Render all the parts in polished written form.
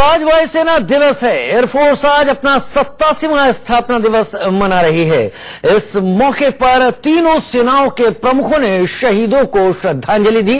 आज वायुसेना दिवस है। एयरफोर्स आज अपना 87वां स्थापना दिवस मना रही है। इस मौके पर तीनों सेनाओं के प्रमुखों ने शहीदों को श्रद्धांजलि दी।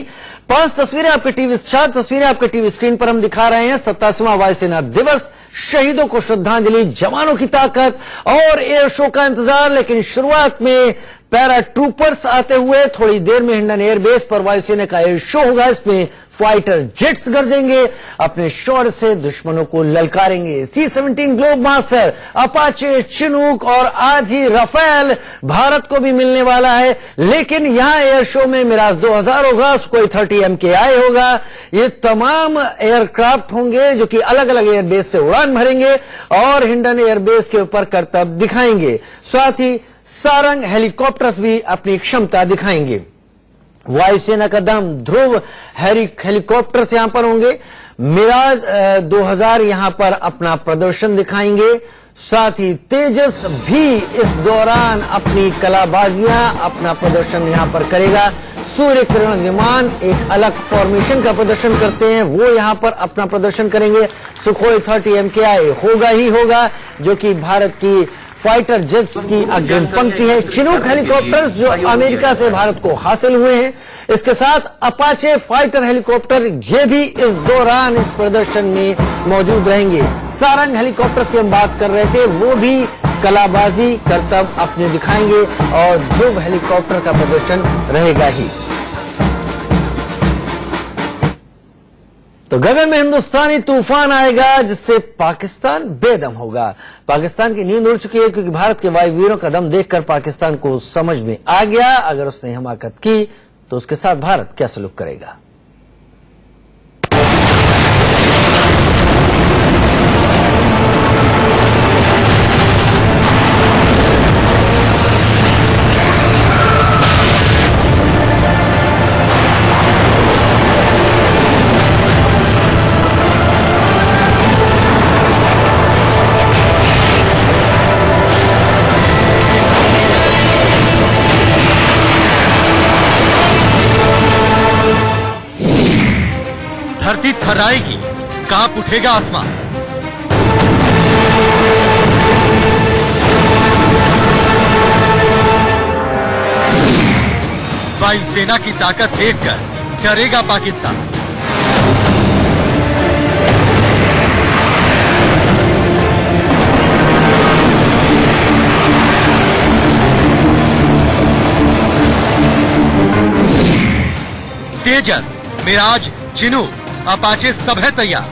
4 तस्वीरें आपके टीवी स्क्रीन पर हम दिखा रहे हैं। 87वां वायुसेना दिवस, शहीदों को श्रद्धांजलि, जवानों की ताकत और एयर शो का इंतजार। लेकिन शुरुआत में पैरा ट्रूपर्स आते हुए थोड़ी देर में हिंडन एयरबेस पर वायुसेना का एयर शो होगा। इसमें फाइटर जेट्स गरजेंगे, अपने शौर्य से दुश्मनों को ललकारेंगे। C-17 globe master, Apache, Chinook और आज ही राफेल भारत को भी मिलने वाला है। लेकिन यहां एयर शो में मिराज 2000 होगा, सुखोई 30 MKI होगा। ये तमाम एयरक्राफ्ट होंगे जो कि अलग अलग एयरबेस से उड़ान भरेंगे और हिंडन एयरबेस के ऊपर करतब दिखाएंगे। साथ ही सारंग हेलीकॉप्टर्स भी अपनी क्षमता दिखाएंगे। वायुसेना का दम ध्रुव हेलीकॉप्टर्स यहां पर होंगे। मिराज 2000 यहां पर अपना प्रदर्शन दिखाएंगे। साथ ही तेजस भी इस दौरान अपनी कलाबाजियां, अपना प्रदर्शन यहां पर करेगा। सूर्य किरण विमान एक अलग फॉर्मेशन का प्रदर्शन करते हैं, वो यहां पर अपना प्रदर्शन करेंगे। सुखोई 30 MKI होगा ही होगा, जो कि भारत की फाइटर जेट्स की अग्रिम पंक्ति है। चिनूक हेलीकॉप्टर्स जो अमेरिका से भारत को हासिल हुए हैं, इसके साथ अपाचे फाइटर हेलीकॉप्टर ये भी इस दौरान इस प्रदर्शन में मौजूद रहेंगे। सारंग हेलीकॉप्टर्स की हम बात कर रहे थे, वो भी कलाबाजी करतब अपने दिखाएंगे और ध्रुव हेलीकॉप्टर का प्रदर्शन रहेगा ही। तो गगन में हिंदुस्तानी तूफान आएगा जिससे पाकिस्तान बेदम होगा। पाकिस्तान की नींद उड़ चुकी है क्योंकि भारत के वायुवीरों का दम देखकर पाकिस्तान को समझ में आ गया अगर उसने हमाकत की तो उसके साथ भारत क्या सलूक करेगा। धरती थर्राएगी, कांप उठेगा आसमान। वायुसेना की ताकत देखकर डरेगा पाकिस्तान। तेजस, मिराज, चिनूक, अपाचे सब है तैयार।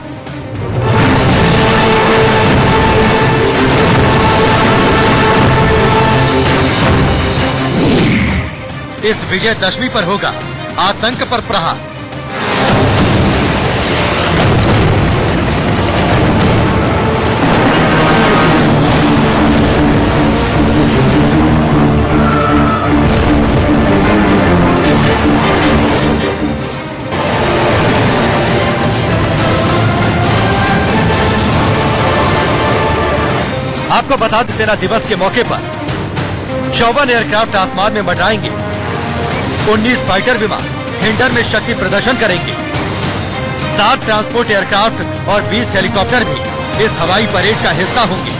इस विजयदशमी पर होगा आतंक पर प्रहार। आपको बता दें, सेना दिवस के मौके पर 54 एयरक्राफ्ट आसमान में मंडराएंगे। 19 फाइटर विमान हिंडन में शक्ति प्रदर्शन करेंगे। 7 ट्रांसपोर्ट एयरक्राफ्ट और 20 हेलीकॉप्टर भी इस हवाई परेड का हिस्सा होंगे।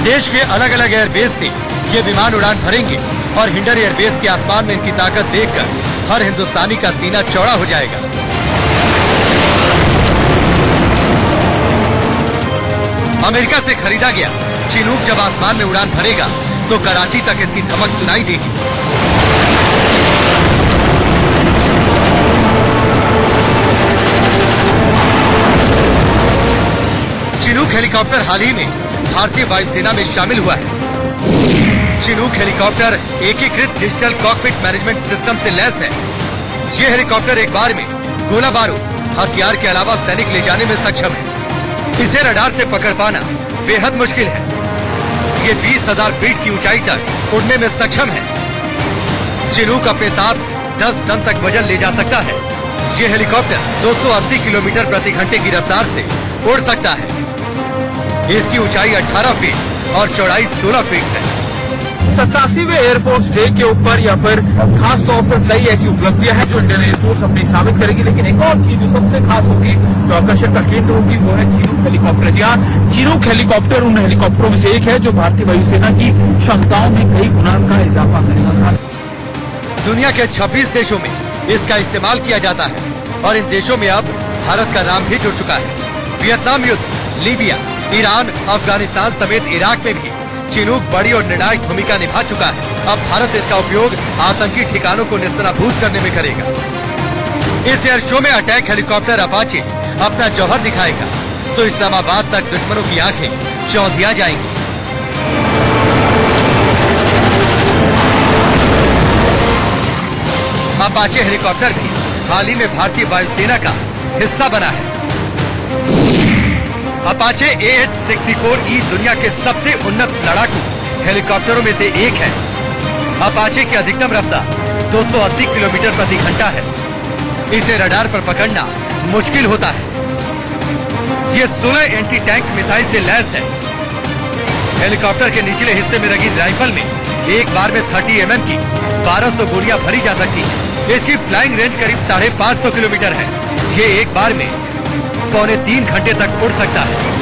देश के अलग अलग एयरबेस से ये विमान उड़ान भरेंगे और हिंडन एयरबेस के आसमान में इनकी ताकत देखकर हर हिंदुस्तानी का सीना चौड़ा हो जाएगा। अमेरिका से खरीदा गया चिनूक जब आसमान में उड़ान भरेगा तो कराची तक इसकी धमक सुनाई देगी। चिनूक हेलीकॉप्टर हाल ही में भारतीय वायुसेना में शामिल हुआ है। चिनूक हेलीकॉप्टर एकीकृत डिजिटल कॉकपिट मैनेजमेंट सिस्टम से लैस है। ये हेलीकॉप्टर एक बार में गोला बारूद, हथियार के अलावा सैनिक ले जाने में सक्षम है। इसे रडार से पकड़ पाना बेहद मुश्किल है। ये 20,000 फीट की ऊंचाई तक उड़ने में सक्षम है। चिनूक अपने साथ 10 टन तक वजन ले जा सकता है। ये हेलीकॉप्टर 280 किलोमीटर प्रति घंटे की रफ्तार से उड़ सकता है। इसकी ऊंचाई 18 फीट और चौड़ाई 16 फीट है। 87वें एयरफोर्स डे के ऊपर या फिर खास तौर पर कई ऐसी उपलब्धियां हैं जो इंडियन एयरफोर्स अपनी साबित करेगी, लेकिन एक और चीज जो सबसे खास होगी, जो आकर्षण का केंद्र होगी, वो है चिनूक हेलीकॉप्टर। जी हाँ, चिनूक हेलीकॉप्टर उन हेलीकॉप्टरों में से एक है जो भारतीय वायुसेना की क्षमताओं में कई गुना का इजाफा करेगा। दुनिया के 26 देशों में इसका इस्तेमाल किया जाता है और इन देशों में अब भारत का नाम भी जुड़ चुका है। वियतनाम युद्ध, लीबिया, ईरान, अफगानिस्तान समेत इराक में भी चिनूक बड़ी और निर्णायक भूमिका निभा चुका है। अब भारत इसका उपयोग आतंकी ठिकानों को नेस्तनाबूद करने में करेगा। इस एयर शो में अटैक हेलीकॉप्टर अपाचे अपना जौहर दिखाएगा तो इस्लामाबाद तक दुश्मनों की आंखें चौंधिया जाएंगी। अपाचे हेलीकॉप्टर भी हाल ही में भारतीय वायुसेना का हिस्सा बना है। अपाचे AH-64E दुनिया के सबसे उन्नत लड़ाकू हेलीकॉप्टरों में से एक है। अपाचे की अधिकतम रफ्तार 280 किलोमीटर प्रति घंटा है। इसे रडार पर पकड़ना मुश्किल होता है। ये 16 एंटी टैंक मिसाइल से लैस है। हेलीकॉप्टर के निचले हिस्से में लगी राइफल में एक बार में 30 mm की 1200 गोलियां भरी जा सकती है। इसकी फ्लाइंग रेंज करीब 550 किलोमीटर है। ये एक बार में 2.25 घंटे तक उड़ सकता है।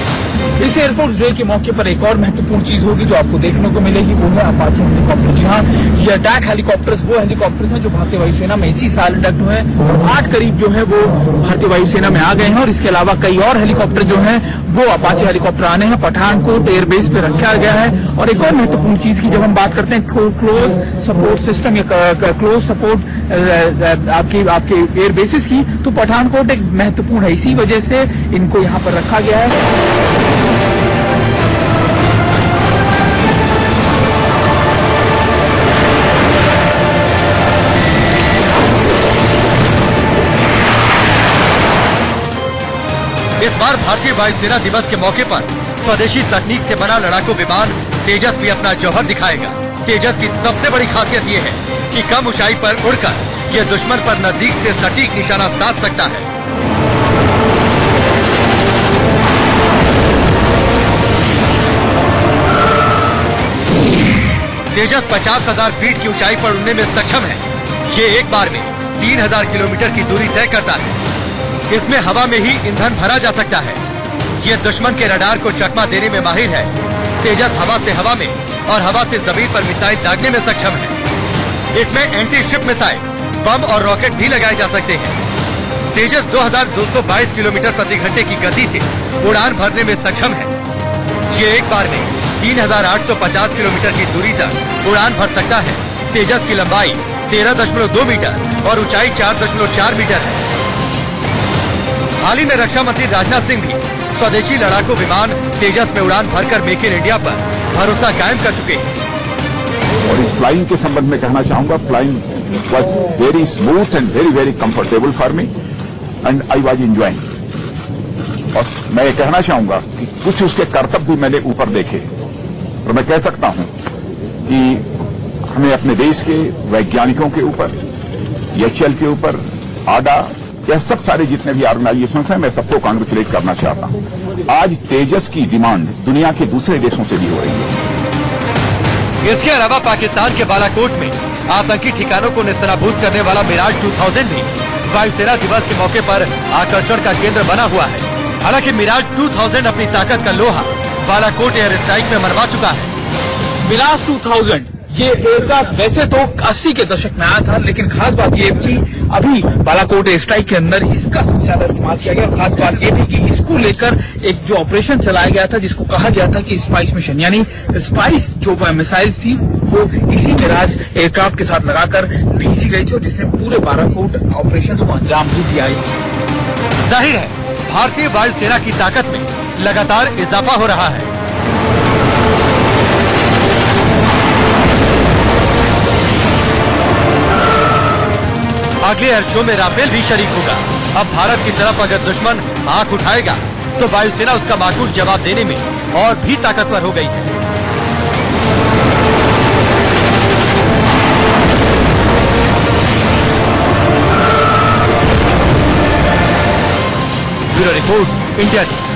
इस एयरफोर्स डे के मौके पर एक और महत्वपूर्ण चीज होगी जो आपको देखने को मिलेगी, वो है अपाचे हेलीकॉप्टर। जी हाँ, ये अटैक हेलीकॉप्टर्स वो हेलीकॉप्टर्स हैं जो भारतीय वायुसेना में इसी साल इंडक्ट हुए हैं और 8 करीब जो है वो भारतीय वायुसेना में आ गए हैं और इसके अलावा कई और हेलीकॉप्टर जो हैं वो अपाचे हेलीकॉप्टर आने हैं। पठानकोट एयरबेस पे रखा गया है। और एक और महत्वपूर्ण चीज की जब हम बात करते हैं क्लोज सपोर्ट सिस्टम या क्लोज सपोर्ट आपके एयरबेसिस की, तो पठानकोट एक महत्वपूर्ण है। इसी वजह से इनको यहाँ पर रखा गया है। इस बार भारतीय वायुसेना दिवस के मौके पर स्वदेशी तकनीक से बना लड़ाकू विमान तेजस भी अपना जौहर दिखाएगा। तेजस की सबसे बड़ी खासियत ये है कि कम ऊंचाई पर उड़कर ये दुश्मन पर नजदीक से सटीक निशाना साध सकता है। तेजस 50,000 फीट की ऊंचाई पर उड़ने में सक्षम है। ये एक बार में 3000 किलोमीटर की दूरी तय करता है। इसमें हवा में ही ईंधन भरा जा सकता है। ये दुश्मन के रडार को चकमा देने में माहिर है। तेजस हवा से हवा में और हवा से जमीन पर मिसाइल दागने में सक्षम है। इसमें एंटी शिप मिसाइल, बम और रॉकेट भी लगाए जा सकते हैं। तेजस 2222 किलोमीटर प्रति घंटे की गति से उड़ान भरने में सक्षम है। ये एक बार में 3850 किलोमीटर की दूरी तक उड़ान भर सकता है। तेजस की लंबाई 13.2 मीटर और ऊंचाई 4.4 मीटर है। हाल ही में रक्षा मंत्री राजनाथ सिंह भी स्वदेशी लड़ाकू विमान तेजस में उड़ान भरकर मेक इन इंडिया पर भरोसा कायम कर चुके हैं। और इस फ्लाइंग के संबंध में कहना चाहूंगा, flying was very smooth and very very comfortable for me and I was enjoying. और मैं ये कहना चाहूंगा कि कुछ उसके करतब भी मैंने ऊपर देखे और मैं कह सकता हूं कि हमें अपने देश के वैज्ञानिकों के ऊपर, एचएएल के ऊपर, आडा, यह सब सारे जितने भी ऑर्गेनाइजेशंस हैं, मैं सबको कांग्रेचुलेट करना चाहता हूं। आज तेजस की डिमांड दुनिया के दूसरे देशों से भी हो रही है। इसके अलावा पाकिस्तान के बालाकोट में आतंकी ठिकानों को नेस्तनाबूद करने वाला मिराज 2000 भी वायुसेना दिवस के मौके पर आकर्षण का केंद्र बना हुआ है। हालांकि मिराज 2000 अपनी ताकत का लोहा बालाकोट एयर स्ट्राइक में मनवा चुका है। मिराज 2000 ये एयरक्राफ्ट वैसे तो 80 के दशक में आया था, लेकिन खास बात ये कि अभी बालाकोट एयर स्ट्राइक के अंदर इसका सबसे ज्यादा इस्तेमाल किया गया। और खास बात ये थी कि इसको लेकर एक जो ऑपरेशन चलाया गया था जिसको कहा गया था कि स्पाइस मिशन, यानी स्पाइस जो मिसाइल्स थी वो इसी मिराज एयरक्राफ्ट के साथ लगाकर भेजी गई थी और जिसने पूरे बालाकोट ऑपरेशन को अंजाम भी दिया। जाहिर है भारतीय वायुसेना की ताकत में लगातार इजाफा हो रहा है। अगले एयर शो में राफेल भी शरीक होगा। अब भारत की तरफ अगर दुश्मन आंख उठाएगा तो वायुसेना उसका माकूल जवाब देने में और भी ताकतवर हो गई है। Bureau report, India news.